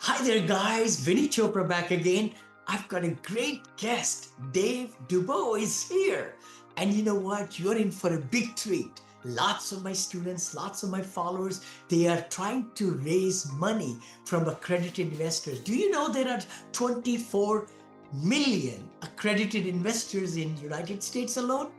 Hi there, guys. Vinney Chopra back again. I've got a great guest. Dave Dubeau is here. And you know what? You're in for a big treat. Lots of my students, lots of my followers, they are trying to raise money from accredited investors. Do you know there are 24 million accredited investors in United States alone?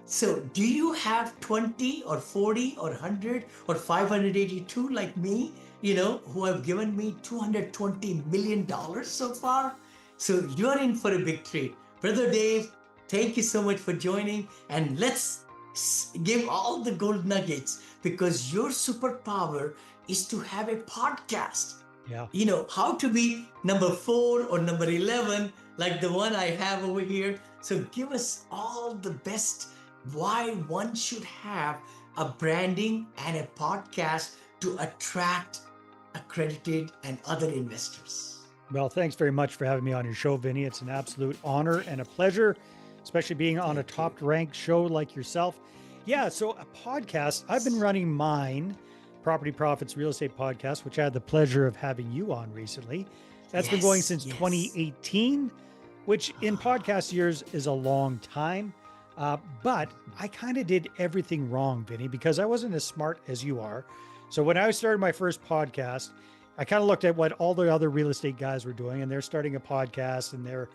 So, do you have 20 or 40 or 100 or 582 like me, who have given me $220 million so far? So, you're in for a big treat. Brother Dave, thank you so much for joining. And let's give all the gold nuggets because your superpower is to have a podcast. Yeah. How to be number 4 or number 11, like the one I have over here. So give us all the best why one should have a branding and a podcast to attract accredited and other investors. Well, thanks very much for having me on your show, Vinny. It's an absolute honor and a pleasure, especially being on a Thank you. top ranked show like yourself. Yeah, so a podcast, I've been running mine, Property Profits Real Estate Podcast, which I had the pleasure of having you on recently. That's been going Yes, since yes. 2018, which in podcast years is a long time. But I kind of did everything wrong, Vinny, because I wasn't as smart as you are. So when I started my first podcast, I kind of looked at what all the other real estate guys were doing, and they're starting a podcast and they're,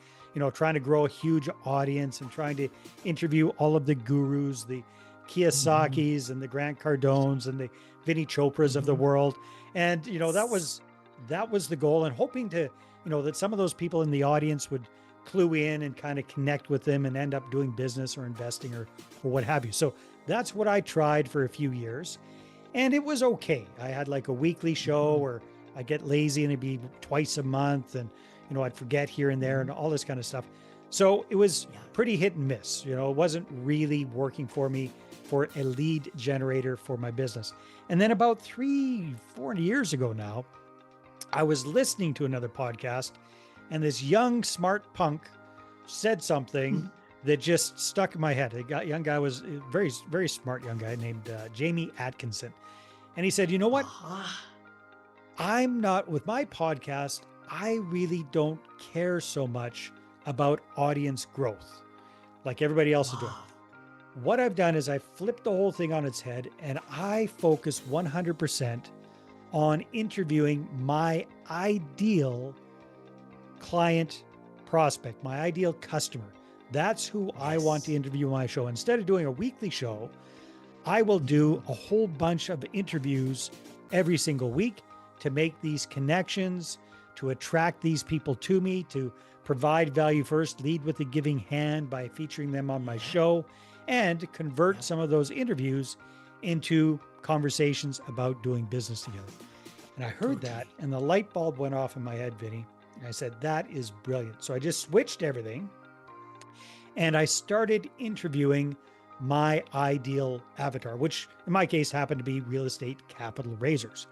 trying to grow a huge audience and trying to interview all of the gurus, the Mhm, Kiyosakis and the Grant Cardones and the Vinney Chopras of the mhm. world. And, that was the goal, and hoping to, that some of those people in the audience would clue in and kind of connect with them and end up doing business or investing or what have you. So that's what I tried for a few years. And it was okay. I had like a weekly show, Mhm, or I get lazy and it'd be twice a month, and I'd forget here and there and mhm. all this kind of stuff. So it was Yeah. pretty hit and miss. It wasn't really working for me for a lead generator for my business. And then about 3, 4 years ago now, I was listening to another podcast, and this young, smart punk said something that just stuck in my head. The young guy was a very, very smart young guy named Jamie Atkinson. And he said, "You know what? Aha. I'm not with my podcast. I really don't care so much about audience growth like everybody else is doing. Wow. What I've done is I flipped the whole thing on its head, and I focus 100% on interviewing my ideal client prospect, my ideal customer. That's who I want to Yes. interview on my show. Instead of doing a weekly show, I will do Mhm. a whole bunch of interviews every single week to make these connections, to attract these people to me, to provide value first, lead with a giving hand by featuring them on my Yep. show, and convert Yep. some of those interviews into conversations about doing business together. And I heard that, Totally. and the light bulb went off in my head, Vinny. And I said, that is brilliant. So I just switched everything, and I started interviewing my ideal avatar, which in my case happened to be real estate capital raisers.